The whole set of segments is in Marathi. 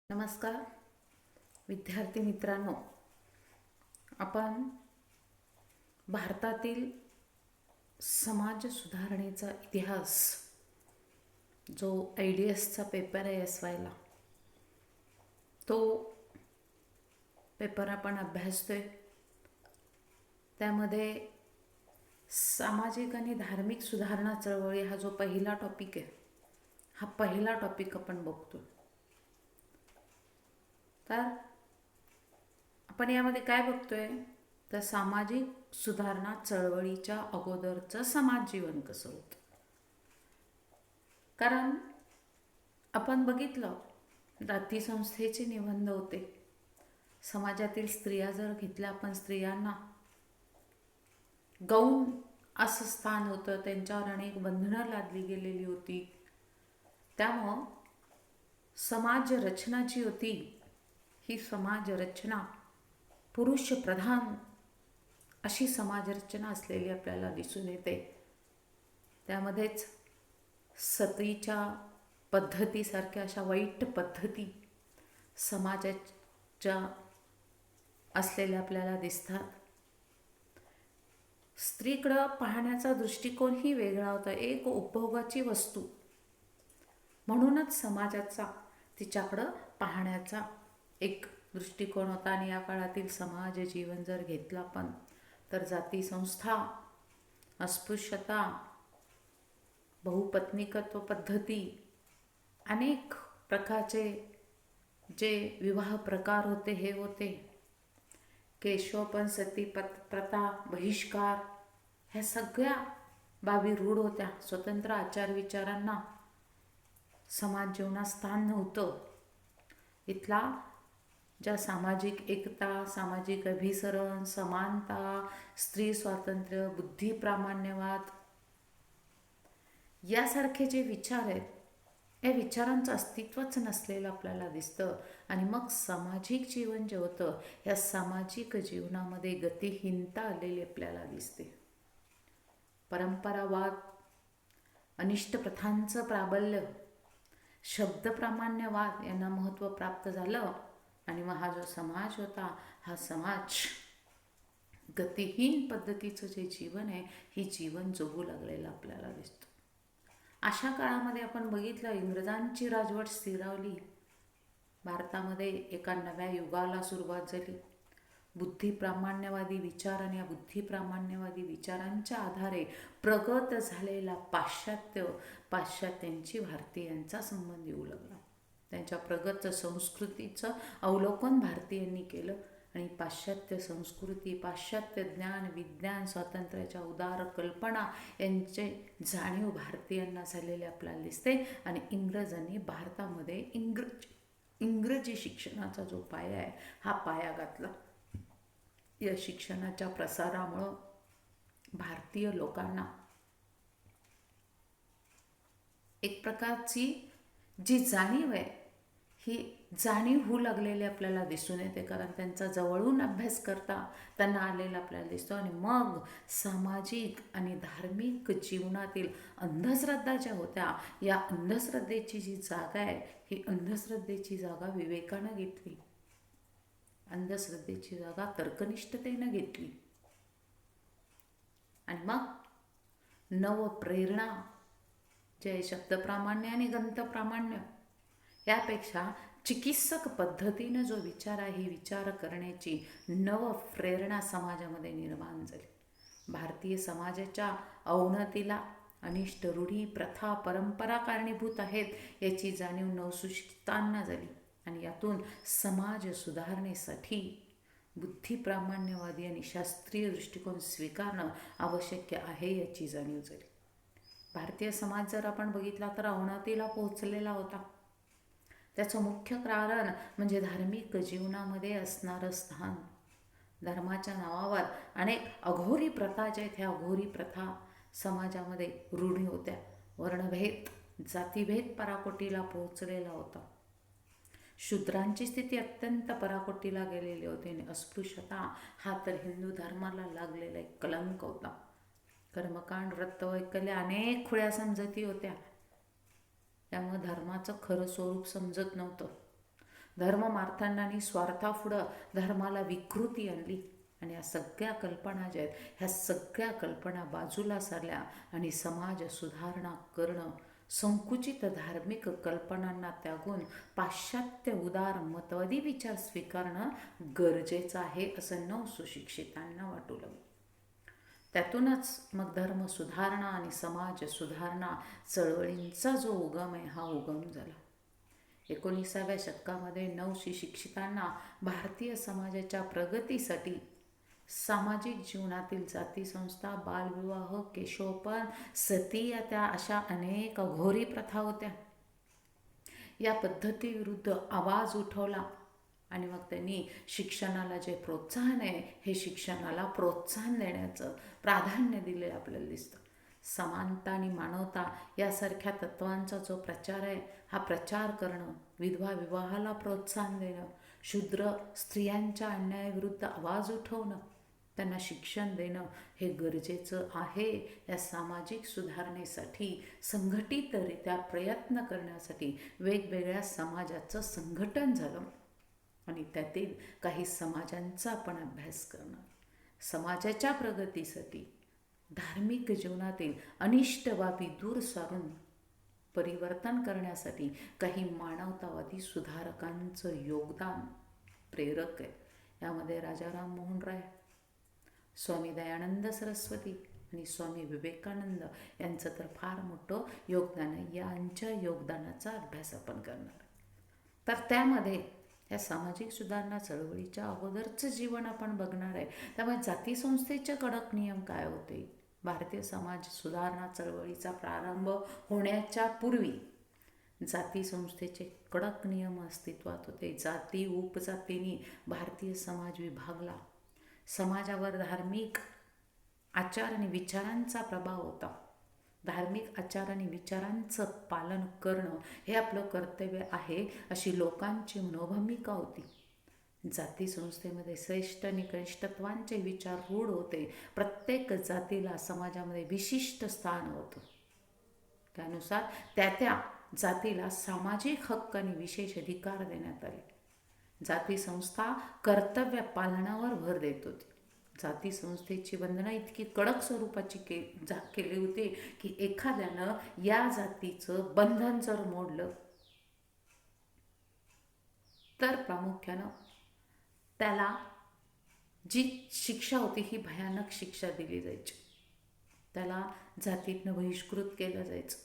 नमस्कार विद्यार्थी मित्रांनो, आपण भारतातील समाज सुधारणेचा इतिहास जो IDSचा पेपर आहे SYला, तो पेपर आपण अभ्यासतोय. त्यामध्ये सामाजिक आणि धार्मिक सुधारणा चळवळी हा जो पहिला टॉपिक आहे, हा पहिला टॉपिक आपण बघतो. तर आपण यामध्ये काय बघतोय, तर सामाजिक सुधारणा चळवळीच्या अगोदरचं समाज जीवन कसं होतं. कारण आपण बघितलं, जाती संस्थेचे निबंध होते. समाजातील स्त्रिया जर घेतल्या, आपण स्त्रियांना गौण असं स्थान होतं, त्यांच्यावर अनेक बंधनं लादली गेलेली होती. त्यामुळं समाज रचना जी होती, ही समाज रचना पुरुष प्रधान अशी समाजरचना असलेली आपल्याला दिसून येते. त्यामध्येच सतीच्या पद्धतीसारख्या अशा वाईट पद्धती समाजाच्या असलेल्या आपल्याला दिसतात. स्त्रीकडं पाहण्याचा दृष्टिकोनही वेगळा होता, एक उपभोगाची वस्तू म्हणूनच समाजाचा तिच्याकडं पाहण्याचा एक दृष्टिकोन होता. आणि या काळातील समाज जीवन जर घेतलं आपण, तर जाती संस्था, अस्पृश्यता, बहुपत्निकत्व पद्धती, अनेक प्रकारचे जे विवाह प्रकार होते हे होते. केशवपण, सती प्रथा, बहिष्कार, ह्या सगळ्या बाबी रूढ होत्या. स्वतंत्र आचार विचारांना समाज जीवनात स्थान नव्हतं. इथला ज्या सामाजिक एकता, सामाजिक अभिसरण, समानता, स्त्री स्वातंत्र्य, बुद्धिप्रामाण्यवाद यासारखे जे विचार आहेत, या विचारांचं अस्तित्वच नसलेलं आपल्याला दिसतं. आणि मग सामाजिक जीवन जे होतं, या सामाजिक जीवनामध्ये गतिहीनता आलेली आपल्याला दिसते. परंपरावाद, अनिष्ट प्रथांचं प्राबल्य, शब्दप्रामाण्यवाद यांना महत्त्व प्राप्त झालं. आणि मग हा जो समाज होता, हा समाज गतिहीन पद्धतीचं जे जीवन आहे, ही जीवन जगू लागलेलं आपल्याला दिसतं. अशा काळामध्ये आपण बघितलं, इंग्रजांची राजवट स्थिरावली. भारतामध्ये एका नव्या युगाला सुरुवात झाली. बुद्धिप्रामाण्यवादी विचार आणि या बुद्धिप्रामाण्यवादी विचारांच्या आधारे प्रगत झालेला पाश्चात्यांची भारतीयांचा संबंध येऊ लागला. त्यांच्या प्रगत संस्कृतीचं अवलोकन भारतीयांनी केलं आणि पाश्चात्य संस्कृती, पाश्चात्य ज्ञान, विज्ञान, स्वातंत्र्याच्या उदार कल्पना यांचे जाणीव भारतीयांना झालेले आपल्याला दिसते. आणि इंग्रजांनी भारतामध्ये इंग्रजी शिक्षणाचा जो पाया आहे, हा पाया घातला. या शिक्षणाच्या प्रसारामुळं भारतीय लोकांना एक प्रकारची जी जाणीव आहे, ही जाणीव होऊ लागलेली आपल्याला दिसून येते. कारण त्यांचा जवळून अभ्यास करता त्यांना आलेला आपल्याला दिसतो. आणि मग सामाजिक आणि धार्मिक जीवनातील अंधश्रद्धा ज्या होत्या, या अंधश्रद्धेची जी जागा आहे, ही अंधश्रद्धेची जागा विवेकानं घेतली, अंधश्रद्धेची जागा तर्कनिष्ठतेनं घेतली. आणि मग नवप्रेरणा जे शब्दप्रामाण्य आणि ग्रंथप्रामाण्य यापेक्षा चिकित्सक पद्धतीनं जो विचार आहे, ही विचार करण्याची नवप्रेरणा समाजामध्ये निर्माण झाली. भारतीय समाजाच्या अवनतीला अनिष्ट रूढी, प्रथा, परंपरा कारणीभूत आहेत याची जाणीव नवसुशिक्षितांना झाली. आणि यातून समाज सुधारणेसाठी बुद्धिप्रामाण्यवादी आणि शास्त्रीय दृष्टिकोन स्वीकारणं आवश्यक आहे याची जाणीव झाली. भारतीय समाज जर आपण बघितला, तर अवनतीला पोहोचलेला होता. त्याचं मुख्य कारण म्हणजे धार्मिक जीवनामध्ये असणारं स्थान. धर्माच्या नावावर अनेक अघोरी प्रथा ज्या आहेत, ह्या अघोरी प्रथा समाजामध्ये रूढी होत्या. वर्णभेद, जातीभेद पराकोटीला पोहोचलेला होता. शूद्रांची स्थिती अत्यंत पराकोटीला गेलेली होती. आणि अस्पृश्यता हा तर हिंदू धर्माला लागलेला एक कलंक होता. कर्मकांड, व्रतवैकल्य अनेक खुळ्या समजती होत्या. त्यामुळे धर्माचं खरं स्वरूप समजत नव्हतं. धर्ममार्थांना आणि स्वार्थापुढं धर्माला विकृती आणली आणि या सगळ्या कल्पना ज्या आहेत ह्या सगळ्या कल्पना बाजूला सारल्या आणि समाज सुधारणा करणं, संकुचित धार्मिक कल्पनांना त्यागून पाश्चात्य उदार मतवादी विचार स्वीकारणं गरजेचं आहे असं सुशिक्षितांना वाटू लागलं. त्यातूनच मग धर्म सुधारणा आणि समाज सुधारणा चळवळींचा जो उगम आहे हा उगम झाला. 19व्या शतकामध्ये सुशिक्षितांना भारतीय समाजाच्या प्रगतीसाठी सामाजिक जीवनातील जातीसंस्था, बालविवाह, केशोपन, सती या त्या अशा अनेक अघोरी प्रथा होत्या. या पद्धतीविरुद्ध आवाज उठवला आणि मग त्यांनी शिक्षणाला जे प्रोत्साहन आहे हे शिक्षणाला प्रोत्साहन देण्याचं प्राधान्य दिलेलं आपल्याला दिसतं. समानता आणि मानवता यासारख्या तत्वांचा जो प्रचार आहे हा प्रचार करणं, विधवा विवाहाला प्रोत्साहन देणं, शूद्र स्त्रियांच्या अन्यायाविरुद्ध आवाज उठवणं, त्यांना शिक्षण देणं हे गरजेचं आहे. या सामाजिक सुधारणेसाठी संघटितरित्या प्रयत्न करण्यासाठी वेगवेगळ्या समाजाचं संघटन झालं आणि त्यातील काही समाजांचा आपण अभ्यास करणं, समाजाच्या प्रगतीसाठी धार्मिक जीवनातील अनिष्ट बाबी दूर सारून परिवर्तन करण्यासाठी काही मानवतावादी सुधारकांचं योगदान प्रेरक आहे. यामध्ये राजा राममोहन राय, स्वामी दयानंद सरस्वती आणि स्वामी विवेकानंद यांचं तर फार मोठं योगदान आहे. यांच्या योगदानाचा अभ्यास आपण करणार. तर त्यामध्ये या सामाजिक सुधारणा चळवळीच्या अगोदरचं जीवन आपण बघणार आहे. त्यामुळे जातीसंस्थेचे कडक नियम काय होते, भारतीय समाज सुधारणा चळवळीचा प्रारंभ होण्याच्या पूर्वी जातीसंस्थेचे कडक नियम अस्तित्वात होते. जाती उपजातींनी भारतीय समाज विभागला. समाजावर धार्मिक आचार आणि विचारांचा प्रभाव होता. धार्मिक आचार आणि विचारांचं पालन करणं हे आपलं कर्तव्य आहे अशी लोकांची मनोभूमिका होती. जाती संस्थेमध्ये श्रेष्ठ आणि कनिष्ठत्वांचे विचार रूढ होते. प्रत्येक जातीला समाजामध्ये विशिष्ट स्थान होतं. त्यानुसार त्या जातीला सामाजिक हक्क आणि विशेष अधिकार देण्यात आले. जाती संस्था कर्तव्य पालनावर भर देत होती. जाती संस्थेची बंधनं इतकी कडक स्वरूपाची केली होती की एखाद्यानं या जातीचं बंधन जर मोडलं तर प्रामुख्यानं त्याला जी शिक्षा होती ही भयानक शिक्षा दिली जायची. त्याला जातीतनं बहिष्कृत केलं जायचं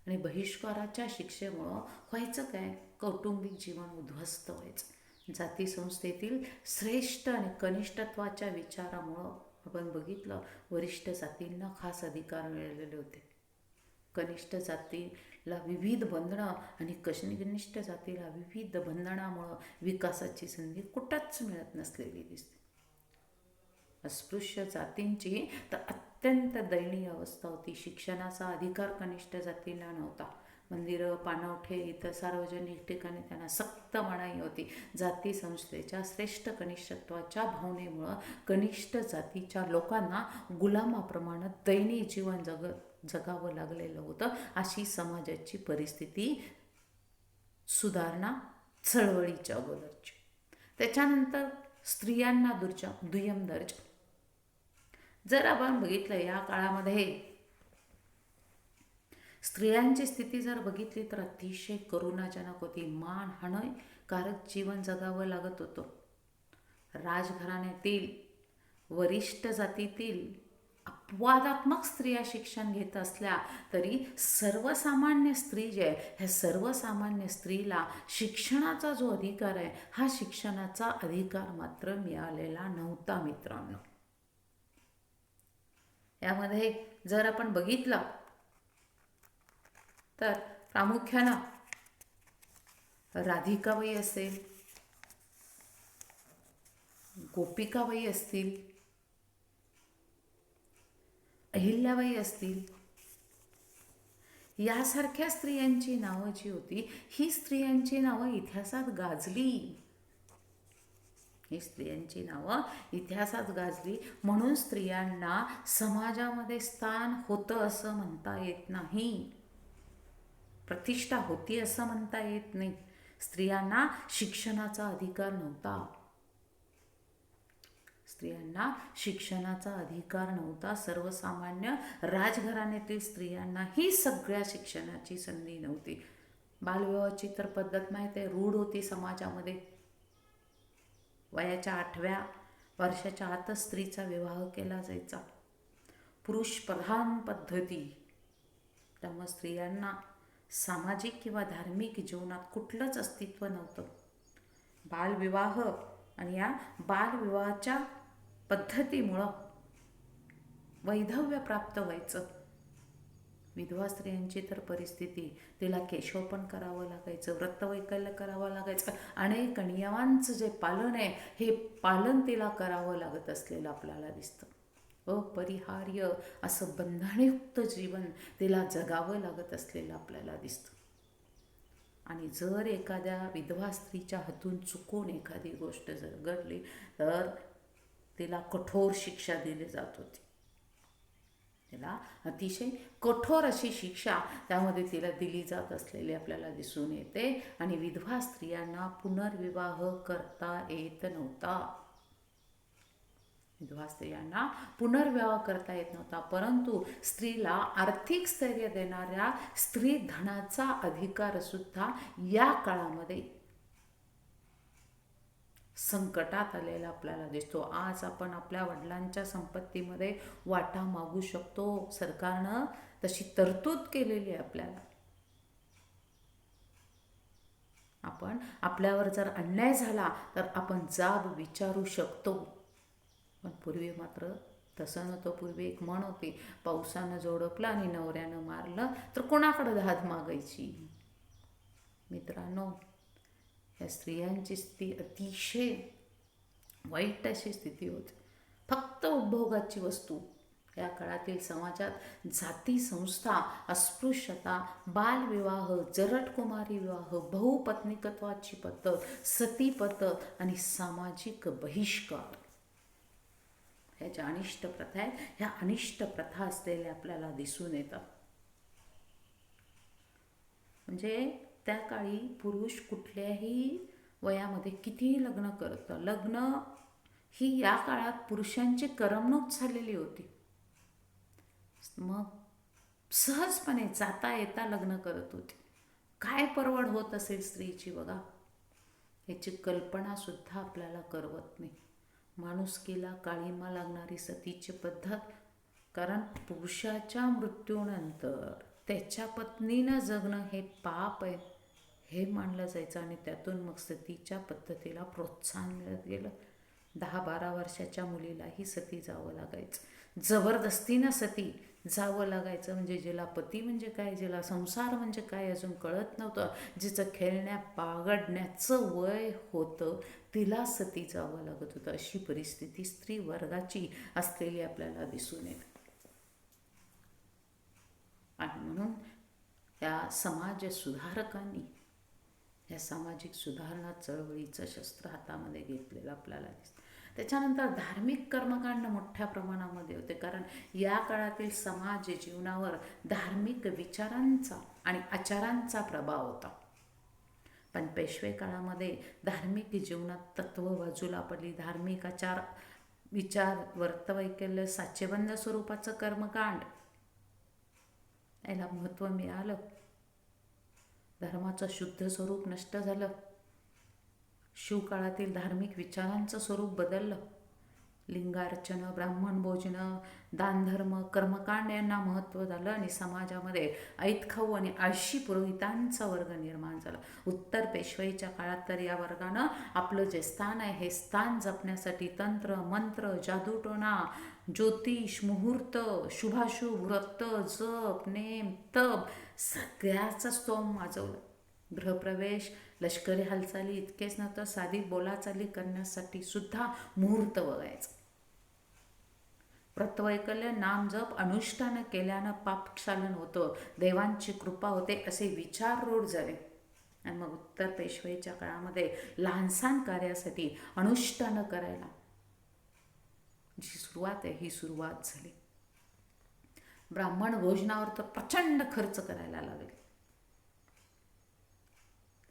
आणि बहिष्काराच्या शिक्षेमुळं व्हायचं काय, कौटुंबिक जीवन उद्ध्वस्त व्हायचं. जाती संस्थेतील श्रेष्ठ आणि कनिष्ठत्वाच्या विचारामुळं आपण बघितलं वरिष्ठ जातींना खास अधिकार मिळालेले होते. कनिष्ठ जातीला विविध बंधनं आणि कनिष्ठ जातीला विविध बंधनामुळं विकासाची संधी कुठंच मिळत नसलेली दिसते. अस्पृश्य जातींची तर अत्यंत दयनीय अवस्था होती. शिक्षणाचा अधिकार कनिष्ठ जातीला नव्हता. मंदिरं, पाणवठे इतर सार्वजनिक ठिकाणी त्यांना सक्त मनाई होती. जाती संस्थेच्या श्रेष्ठ कनिष्ठत्वाच्या भावनेमुळं कनिष्ठ जातीच्या लोकांना गुलामाप्रमाणे दयनीय जीवन जगावं लागलेलं होतं. अशी समाजाची परिस्थिती सुधारणा चळवळीच्या अगोदरची. त्याच्यानंतर स्त्रियांना दुय्यम दर्जा. जर आपण बघितलं या काळामध्ये स्त्रियांची स्थिती जर बघितली तर अतिशय करुणाजनक होती. मानहानीकारक जीवन जगावं लागत होतं. राजघराण्यातील वरिष्ठ जातीतील अपवादात्मक स्त्रिया शिक्षण घेत असल्या तरी सर्वसामान्य स्त्री जे आहे ह्या सर्वसामान्य स्त्रीला शिक्षणाचा जो अधिकार आहे हा शिक्षणाचा अधिकार मात्र मिळालेला नव्हता. मित्रांनो, यामध्ये जर आपण बघितलं तर प्रामुख्यानं राधिकाबाई असेल, गोपिकाबाई असतील, अहिल्याबाई असतील, यासारख्या स्त्रियांची नावं जी होती ही स्त्रियांची नावं इतिहासात गाजली. ही स्त्रियांची नावं इतिहासात गाजली म्हणून स्त्रियांना समाजामध्ये स्थान होतं असं म्हणता येत नाही. प्रतिष्ठा होती असं म्हणता येत नाही. स्त्रियांना शिक्षणाचा अधिकार नव्हता. स्त्रियांना शिक्षणाचा अधिकार नव्हता. सर्वसामान्य राजघराण्यातील स्त्रियांनाही सगळ्या शिक्षणाची संधी नव्हती. बालविवाहाची तर पद्धत माहीत आहे, रूढ होती समाजामध्ये. वयाच्या 8व्या वर्षाच्या आतच स्त्रीचा विवाह केला जायचा. पुरुष प्रधान पद्धती. त्यामुळे स्त्रियांना सामाजिक किंवा धार्मिक जीवनात कुठलंच अस्तित्व नव्हतं. बालविवाह आणि या बालविवाहाच्या पद्धतीमुळं वैधव्य प्राप्त व्हायचं. विधवा स्त्रियांची तर परिस्थिती, तिला केशवपण करावं लागायचं, व्रतवैकल्य करावं लागायचं, अनेक नियमांचं जे पालन आहे हे पालन तिला करावं लागत असलेलं आपल्याला दिसतं. अपरिहार्य असं बंधनयुक्त जीवन तिला जगावं लागत असलेलं आपल्याला दिसतं. आणि जर एखाद्या विधवा स्त्रीच्या हातून चुकून एखादी गोष्ट जर घडली तर तिला कठोर शिक्षा दिली जात होती. तिला अतिशय कठोर अशी शिक्षा त्यामध्ये तिला दिली जात असलेली आपल्याला दिसून येते. आणि विधवा स्त्रियांना पुनर्विवाह करता येत नव्हता. विधवा स्त्रियांना पुनर्विवाह करता येत नव्हता. परंतु स्त्रीला आर्थिक स्थैर्य देणाऱ्या स्त्री धनाचा अधिकार सुद्धा या काळामध्ये संकटात आलेला आपल्याला दिसतो. आज आपण आपल्या वडिलांच्या संपत्तीमध्ये वाटा मागू शकतो. सरकारनं तशी तरतूद केलेली आहे आपल्याला. आपण आपल्यावर जर अन्याय झाला तर आपण जाब विचारू शकतो. पण पूर्वी मात्र तसं नव्हतं. पूर्वी एक म्हण होती, पावसानं झोडपलं आणि नवऱ्यानं मारलं तर कोणाकडे दाद मागायची. मित्रांनो, या स्त्रियांची स्थिती अतिशय वाईट अशी स्थिती होती. फक्त उपभोगाची वस्तू. या काळातील समाजात जाती संस्था, अस्पृश्यता, बालविवाह, जरटकुमारी विवाह, बहुपत्निकत्वाची पद्धत, सती पद्धत आणि सामाजिक बहिष्कार, ह्या ज्या अनिष्ट प्रथा आहेत, ह्या अनिष्ट प्रथा असलेल्या आपल्याला दिसून येतात. म्हणजे त्या काळी पुरुष कुठल्याही वयामध्ये कितीही लग्न करतं. लग्न ही या काळात पुरुषांची करमणूक झालेली होती. मग सहजपणे जाता येता लग्न करत होती. काय परवड होत असेल स्त्रीची बघा, याची कल्पना सुद्धा आपल्याला करवत नाही. माणुसकीला काळीमा लागणारी सतीची पद्धत. कारण पुरुषाच्या मृत्यूनंतर त्याच्या पत्नीनं जगणं हे पाप आहे हे मानलं जायचं. आणि त्यातून मग सतीच्या पद्धतीला प्रोत्साहन मिळत गेलं. 10-12 वर्षाच्या मुलीलाही सती जावं लागायचं. जबरदस्तीनं सती जावं लागायचं. म्हणजे जिला पती म्हणजे काय, जिला संसार म्हणजे काय अजून कळत नव्हतं, जिचं खेळण्या बागडण्याचं वय होतं, तिला सती जावं लागत होतं. अशी परिस्थिती स्त्री वर्गाची असलेली आपल्याला दिसून येते. आणि म्हणून या समाज सुधारकांनी या सामाजिक सुधारणा चळवळीचं शस्त्र हातामध्ये घेतलेलं आपल्याला दिसतं. त्याच्यानंतर धार्मिक कर्मकांड मोठ्या प्रमाणामध्ये होते. कारण या काळातील समाज जीवनावर धार्मिक विचारांचा आणि आचारांचा प्रभाव होता. पण पेशवे काळामध्ये धार्मिक जीवनात तत्व बाजूला पडली. धार्मिक आचार विचार व्रतवैकल्य साचेबंद स्वरूपाचं कर्मकांड याला महत्त्व मिळालं. धर्माचं शुद्ध स्वरूप नष्ट झालं. शिवकाळातील धार्मिक विचारांचं स्वरूप बदललं. लिंगार्चन, ब्राह्मण भोजनं, दानधर्म, कर्मकांड यांना महत्त्व झालं. आणि समाजामध्ये ऐतखाऊ आणि आळशी पुरोहितांचा वर्ग निर्माण झाला. उत्तर पेशवाईच्या काळात तर या वर्गानं आपलं जे स्थान आहे हे स्थान जपण्यासाठी तंत्र, मंत्र, जादूटोणा, ज्योतिष, मुहूर्त, शुभाशुभ, व्रत, जप, नेम, तप सगळ्याचं स्तोम वाजवलं. गृहप्रवेश, लष्करी हालचाली इतकेच नव्हतं, साधी बोलाचाली करण्यासाठी सुद्धा मुहूर्त बघायचं. व्रतवैकल्य, नामजप, अनुष्ठान केल्यानं पापक्षालन होतं, देवांची कृपा होते असे विचार रूढ झाले. आणि मग उत्तर पेशवाईच्या काळामध्ये लहानसहान कार्यासाठी अनुष्ठानं करायला जी सुरुवात आहे ही सुरुवात झाली. ब्राह्मण भोजनावर तर प्रचंड खर्च करायला लागले.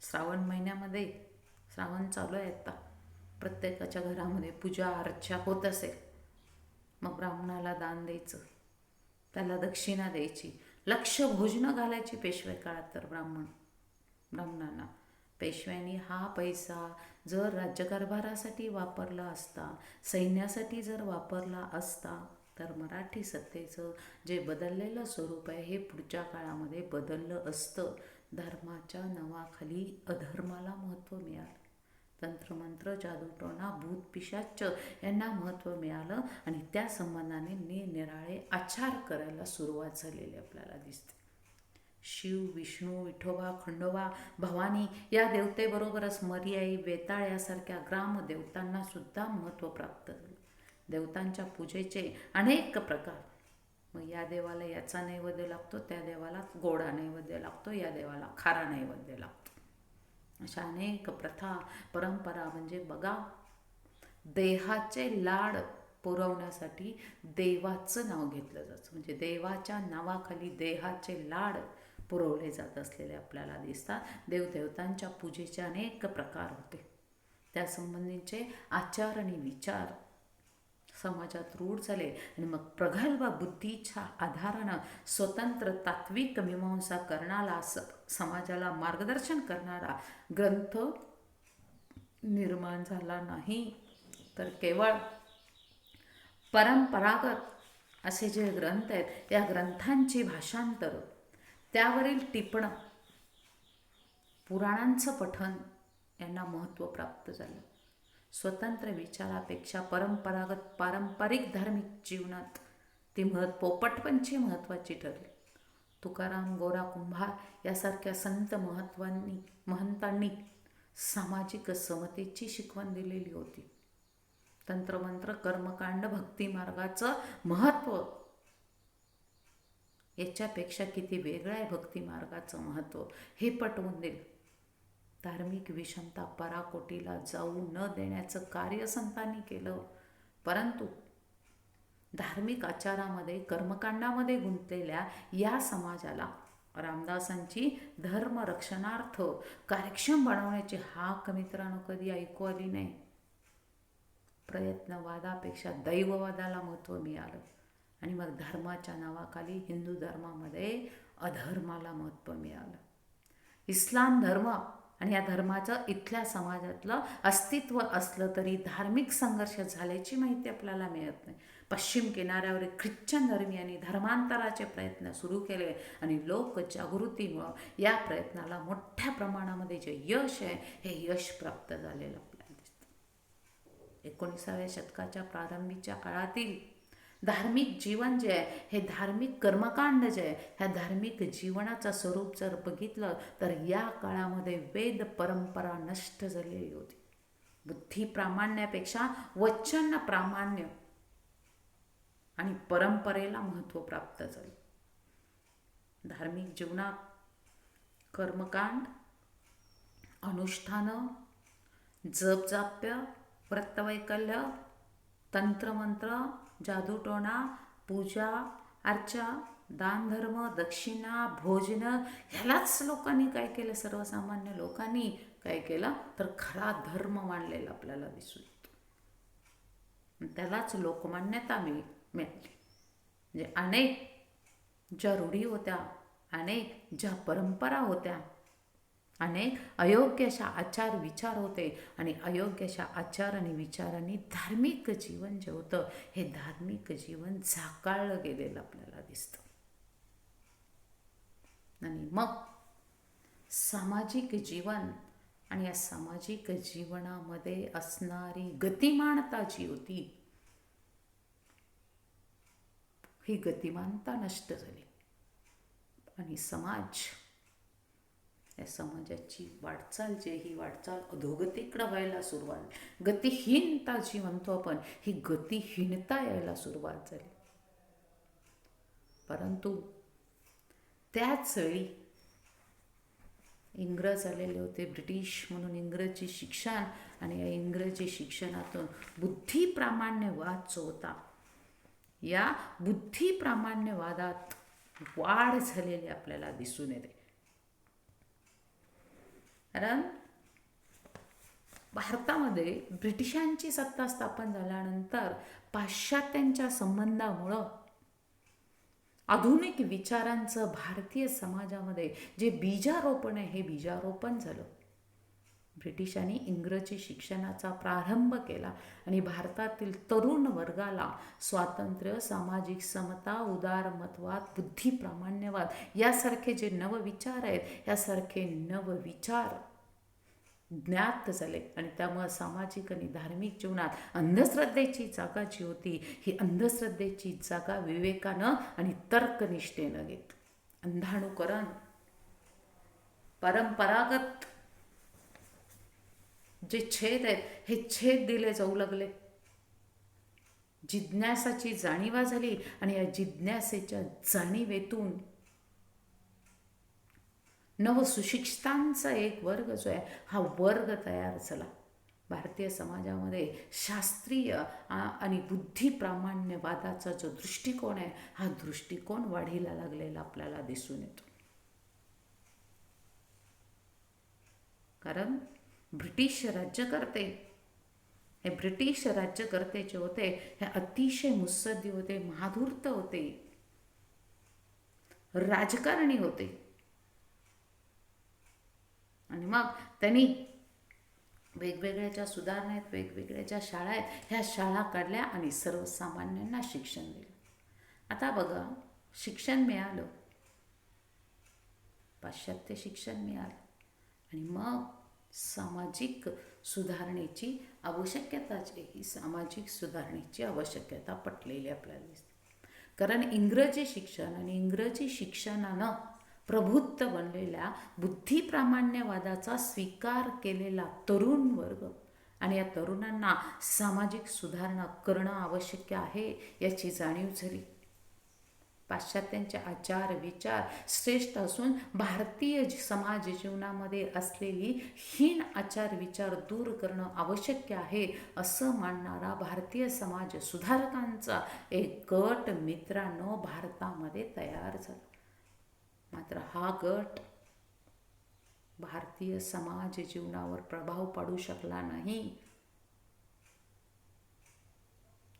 श्रावण महिन्यामध्ये, श्रावण चालू आहे आता, प्रत्येकाच्या घरामध्ये पूजा अर्चा होत असेल, मग ब्राह्मणाला दान द्यायचं, त्याला दक्षिणा द्यायची, लक्ष भोजनं घालायची पेशवे काळात तर ब्राह्मणांना. पेशव्यांनी हा पैसा जर राज्यकारभारासाठी वापरला असता, सैन्यासाठी जर वापरला असता, तर मराठी सत्तेचं जे बदललेलं स्वरूप आहे हे पुढच्या काळामध्ये बदललं असतं. धर्माच्या नावाखाली अधर्माला महत्त्व मिळालं, तंत्रमंत्र, जादूटोणा, भूत पिशाच यांना महत्त्व मिळालं आणि त्या संबंधाने निरनिराळे आचार करायला सुरुवात झालेली आपल्याला दिसते. शिव, विष्णू, विठोबा, खंडोबा, भवानी या देवतेबरोबरच मर्याई, वेताळ यासारख्या ग्रामदेवतांना सुद्धा महत्त्व प्राप्त झालं. देवतांच्या पूजेचे अनेक प्रकार, मग या देवाला याचा नैवेद्य लागतो, त्या देवाला गोडा नैवेद्य लागतो, या देवाला खारा नैवेद्य लागतो. अशा अनेक प्रथा, परंपरा, म्हणजे बघा, देहाचे लाड पुरवण्यासाठी देवाचं नाव घेतलं जातं, म्हणजे देवाच्या नावाखाली देहाचे लाड पुरवले जात असलेले आपल्याला दिसतात. देवदेवतांच्या पूजेचे अनेक प्रकार होते, त्यासंबंधीचे आचार आणि विचार समाजात रूढ झाले आणि मग प्रगल्भ बुद्धीच्या आधारानं स्वतंत्र तात्विक मीमांसा करणारा, समाजाला मार्गदर्शन करणारा ग्रंथ निर्माण झाला नाही, तर केवळ परंपरागत असे जे ग्रंथ आहेत, या ग्रंथांची भाषांतर, त्यावरील टिपणं, पुराणांचं पठण यांना महत्त्व प्राप्त झालं. स्वतंत्र विचारापेक्षा पारंपरिक धार्मिक जीवनात ती पोपटपंची महत्त्वाची ठरली. तुकाराम, गोरा कुंभार यासारख्या संत महंतांनी सामाजिक समतेची शिकवण दिलेली होती. तंत्रमंत्र, कर्मकांड, भक्तिमार्गाचं महत्त्व याच्यापेक्षा किती वेगळं आहे भक्तिमार्गाचं महत्त्व हे पटवून दिलं. धार्मिक विषमता पराकोटीला जाऊ न देण्याचं कार्य संतांनी केलं, परंतु धार्मिक आचारामध्ये, कर्मकांडामध्ये गुंतलेल्या या समाजाला रामदासांची धर्मरक्षणार्थ कार्यक्षम बनवण्याची हाक मित्रांनो कधी ऐकू आली नाही. प्रयत्नवादापेक्षा दैववादाला महत्त्व मिळालं आणि मग धर्माच्या नावाखाली हिंदू धर्मामध्ये अधर्माला महत्त्व मिळालं. इस्लाम धर्म आणि या धर्माचं इथल्या समाजातलं अस्तित्व असलं तरी धार्मिक संघर्ष झाल्याची माहिती आपल्याला मिळत नाही. पश्चिम किनाऱ्यावरील ख्रिश्चन धर्मियांनी धर्मांतराचे प्रयत्न सुरू केले आणि लोकजागृतीमुळं या प्रयत्नाला मोठ्या प्रमाणामध्ये जे यश आहे हे यश प्राप्त झालेलं आपल्याला दिसतं. 19व्या शतकाच्या प्रारंभीच्या काळातील धार्मिक जीवन जे आहे, हे धार्मिक कर्मकांड जे आहे, ह्या धार्मिक जीवनाचं स्वरूप जर बघितलं तर या काळामध्ये वेद परंपरा नष्ट झालेली होती. बुद्धी प्रामाण्यापेक्षा वचन प्रामाण्य आणि परंपरेला महत्त्व प्राप्त झाले. धार्मिक जीवनात कर्मकांड, अनुष्ठानं, जपजाप्य, व्रतवैकल्य, तंत्रमंत्र, जादूटोणा, पूजा अर्चा, दानधर्म, दक्षिणा, भोजन, ह्यालाच लोकांनी काय केलं, सर्वसामान्य लोकांनी काय केलं तर खरा धर्म मानलेला आपल्याला दिसून येतो. त्यालाच लोकमान्यता मिळाली. म्हणजे अनेक ज्या रूढी होत्या, अनेक ज्या परंपरा होत्या, अनेक अयोग्य अशा आचार विचार होते आणि अयोग्य अशा आचार आणि विचारांनी धार्मिक जीवन जे होतं हे धार्मिक जीवन झाकाळलं गेलेलं आपल्याला दिसतं. आणि मग सामाजिक जीवन आणि या सामाजिक जीवनामध्ये असणारी गतिमानता जी होती ही गतिमानता नष्ट झाली आणि या समाजाची वाटचाल ही वाटचाल अधोगतीकडे व्हायला सुरुवात, गतिहीनता जी म्हणतो आपण, ही गतिहीनता यायला सुरुवात झाली. परंतु त्याच वेळी इंग्रज आलेले होते, ब्रिटिश म्हणून इंग्रजी शिक्षण, आणि या इंग्रजी शिक्षणातून बुद्धिप्रामाण्यवाद जो होता, या बुद्धिप्रामाण्यवादात वाढ झालेली आपल्याला दिसून येते. कारण भारतामध्ये ब्रिटिशांची सत्ता स्थापन झाल्यानंतर पाश्चात्यांच्या संबंधामुळं आधुनिक विचारांचं भारतीय समाजामध्ये जे बीजारोपण आहे हे बीजारोपण झालं. ब्रिटिशांनी इंग्रजी शिक्षणाचा प्रारंभ केला आणि भारतातील तरुण वर्गाला स्वातंत्र्य, सामाजिक समता, उदारमतवाद, बुद्धिप्रामाण्यवाद यासारखे जे नवविचार आहेत यासारखे नवविचार ज्ञात झाले आणि त्यामुळे सामाजिक आणि धार्मिक जीवनात अंधश्रद्धेची जागा जी होती ही अंधश्रद्धेची जागा विवेकानं आणि तर्कनिष्ठेनं घेत. अंधानुकरण, परंपरागत जे छेद आहेत हे छेद दिले जाऊ लागले. जिज्ञासाची जाणीवा झाली आणि या जिज्ञासेच्या जाणीवेतून नवसुशिक्षितांचा एक वर्ग जो आहे हा वर्ग तयार झाला. भारतीय समाजामध्ये शास्त्रीय आणि बुद्धिप्रामाण्यवादाचा जो दृष्टिकोन आहे हा दृष्टिकोन वाढीला लागलेला आपल्याला दिसून येतो. कारण ब्रिटिश राज्यकर्ते, हे ब्रिटिश राज्यकर्ते जे होते हे अतिशय मुत्सद्दी होते, महाधूर्त होते, राजकारणी होते. आणि मग त्यांनी वेगवेगळ्या ज्या सुधारणा आहेत, वेगवेगळ्या ज्या शाळा आहेत ह्या शाळा काढल्या आणि सर्वसामान्यांना शिक्षण दिलं. आता बघा, शिक्षण मिळालं, पाश्चात्य शिक्षण मिळालं आणि मग सामाजिक सुधारणेची आवश्यकताची, ही सामाजिक सुधारणेची आवश्यकता पटलेली आपल्याला दिसते. कारण इंग्रजी शिक्षण आणि इंग्रजी शिक्षणानं प्रबुद्ध बनलेल्या बुद्धिप्रामाण्यवादाचा स्वीकार केलेला तरुण वर्ग आणि या तरुणांना सामाजिक सुधारणा करणं आवश्यक आहे याची जाणीव झाली. पाश्चात्यांचे आचार विचार श्रेष्ठ असून भारतीय समाज जीवनामध्ये असलेली हीन आचार विचार दूर करणं आवश्यक आहे असं मानणारा भारतीय समाज सुधारकांचा एक गट मित्रांनो भारतामध्ये तयार झाला. मात्र हा गट भारतीय समाज जीवनावर प्रभाव पाडू शकला नाही.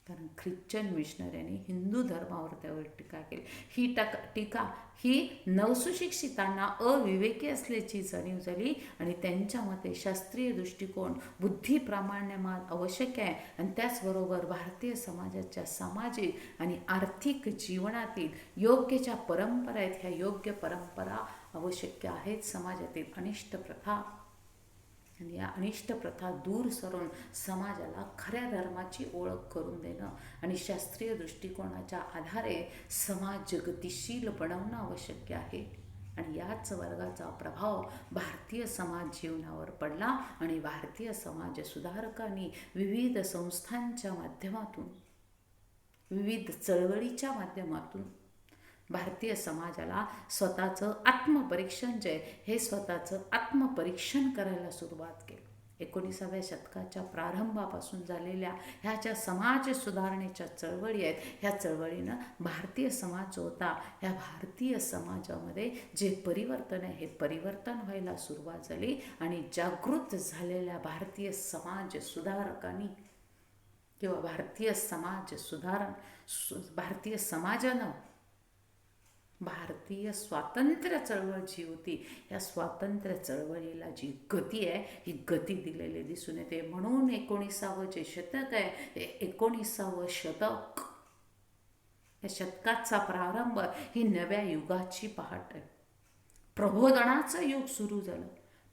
कारण ख्रिश्चन मिशनऱ्यांनी हिंदू धर्मावर त्यावर टीका केली. ही टीका ही नवसुशिक्षितांना अविवेकी असल्याची जाणीव झाली आणि त्यांच्या मते शास्त्रीय दृष्टिकोन, बुद्धिप्रामाण्यवाद आवश्यक आहे आणि त्याचबरोबर भारतीय समाजाच्या सामाजिक आणि आर्थिक जीवनातील योग्य ज्या परंपरा आहेत ह्या योग्य परंपरा आवश्यक आहेत. समाजातील अनिष्ट प्रथा आणि या अनिष्ट प्रथा दूर सरून समाजाला खऱ्या धर्माची ओळख करून देणं आणि शास्त्रीय दृष्टिकोनाच्या आधारे समाज गतिशील बनवणं आवश्यक आहे. आणि याच वर्गाचा प्रभाव भारतीय समाज जीवनावर पडला आणि भारतीय समाज सुधारकांनी विविध संस्थांच्या माध्यमातून, विविध चळवळीच्या माध्यमातून भारतीय समाजाला स्वतःचं आत्मपरीक्षण जे हे स्वतःचं आत्मपरीक्षण करायला सुरुवात केली. 19व्या शतकाच्या प्रारंभापासून झालेल्या ह्या ज्या समाज सुधारणेच्या चळवळी आहेत ह्या चळवळीनं भारतीय समाज जो होता ह्या भारतीय समाजामध्ये जे परिवर्तन आहे हे परिवर्तन व्हायला सुरुवात झाली आणि जागृत झालेल्या भारतीय समाज सुधारकांनी किंवा भारतीय समाजानं भारतीय स्वातंत्र्य चळवळ जी होती या स्वातंत्र्य चळवळीला जी गती आहे ही गती दिलेली दिसून येते. म्हणून 19वं जे शतक आहे हे 19वं शतक, या शतकाचा प्रारंभ ही नव्या युगाची पहाट आहे. प्रबोधनाचं युग सुरू झालं.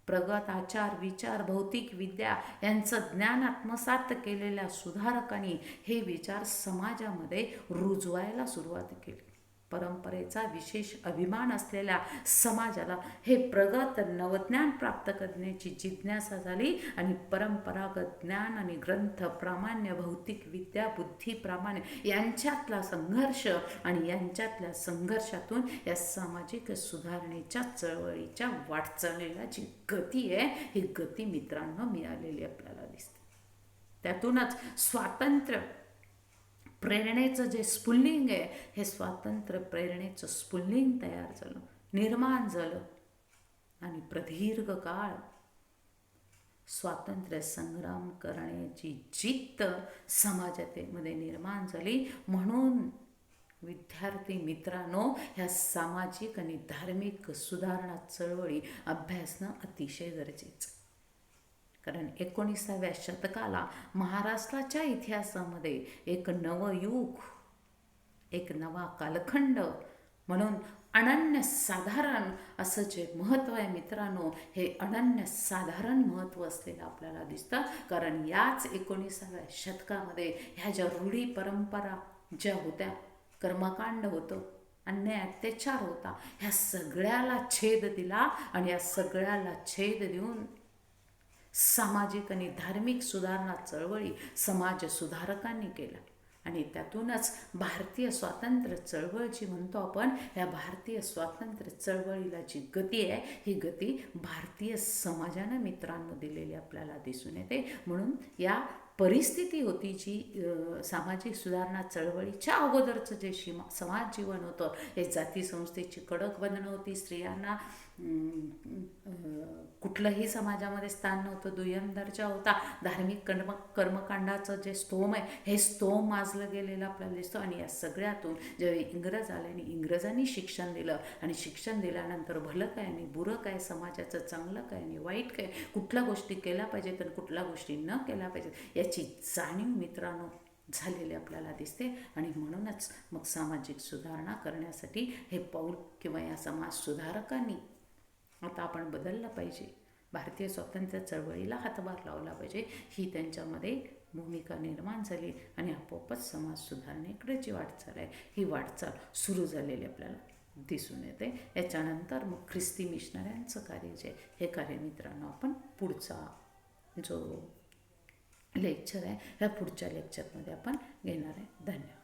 प्रगत आचार विचार, भौतिक विद्या यांचं ज्ञान आत्मसात केलेल्या सुधारकांनी हे विचार समाजामध्ये रुजवायला सुरुवात केली. परंपरेचा विशेष अभिमान असलेल्या समाजाला हे प्रगत नवज्ञान प्राप्त करण्याची जिज्ञासा झाली आणि परंपरागत ज्ञान आणि ग्रंथ प्रामाण्य, भौतिक विद्या, बुद्धी प्रामाण्य यांच्यातला संघर्ष आणि यांच्यातल्या संघर्षातून या सामाजिक सुधारणेच्या चळवळीच्या वाटचालीला जी गती आहे ही गती मित्रांनो मिळालेली आपल्याला दिसते. त्यातूनच स्वातंत्र्य प्रेरणेचं जे स्फुल्लिंग आहे हे स्वातंत्र्य प्रेरणेचं स्फुल्लिंग तयार झालं, निर्माण झालं आणि प्रदीर्घ काळ स्वातंत्र्य संग्राम करण्याची जिद्द समाजामध्ये निर्माण झाली. म्हणून विद्यार्थी मित्रांनो, ह्या सामाजिक आणि धार्मिक सुधारणा चळवळी अभ्यासणं अतिशय गरजेचं. कारण 19व्या शतकाला महाराष्ट्राच्या इतिहासामध्ये एक नवयुग, एक नवा कालखंड म्हणून अनन्यसाधारण असं जे महत्त्व आहे मित्रांनो, हे अनन्यसाधारण महत्त्व असलेलं आपल्याला दिसतं. कारण याच 19व्या शतकामध्ये ह्या ज्या रूढी परंपरा ज्या होत्या, कर्मकांड होतं, अन्याय अत्याचार होता, ह्या सगळ्याला छेद दिला. आणि या सगळ्याला छेद देऊन सामाजिक आणि धार्मिक सुधारणा चळवळी समाज सुधारकांनी केला. आणि त्यातूनच भारतीय स्वातंत्र्य चळवळ जी म्हणतो आपण, या भारतीय स्वातंत्र्य चळवळीला जी गती आहे, ही गती भारतीय समाजानं मित्रांनो दिलेली आपल्याला दिसून येते. म्हणून या परिस्थिती होती जी सामाजिक सुधारणा चळवळीच्या अगोदरचं जे समाज जीवन होतं, हे जाती संस्थेची कडक बंधनं होती. स्त्रियांना कुठलंही समाजामध्ये स्थान नव्हतं, दुय्यम दर्जा होता. धार्मिक कर्मकांडाचं जे स्तोम आहे, हे स्तोम माजलं गेलेलं आपल्याला दिसतं. आणि या सगळ्यातून जेव्हा इंग्रज आले आणि इंग्रजांनी शिक्षण दिलं, आणि शिक्षण दिल्यानंतर भलं काय आणि बुरं काय, समाजाचं चांगलं काय आणि वाईट काय, कुठल्या गोष्टी केल्या पाहिजेत आणि कुठल्या गोष्टी न केल्या पाहिजेत, याची जाणीव मित्रांनो झालेली आपल्याला दिसते. आणि म्हणूनच मग सामाजिक सुधारणा करण्यासाठी हे पाऊल किंवा या समाज सुधारकांनी आता आपण बदललं पाहिजे, भारतीय स्वातंत्र्य चळवळीला हातभार लावला पाहिजे, ही त्यांच्यामध्ये भूमिका निर्माण झाली. आणि आपोआपच समाज सुधारणेकडे जी वाटचाल आहे, ही वाटचाल सुरू झालेली आपल्याला दिसून येते. याच्यानंतर मग ख्रिस्ती मिशनऱ्यांचं कार्य जे, हे कार्य मित्रांनो आपण पुढचा जो लेक्चर आहे, ह्या पुढच्या लेक्चरमध्ये आपण घेणार आहे. धन्यवाद.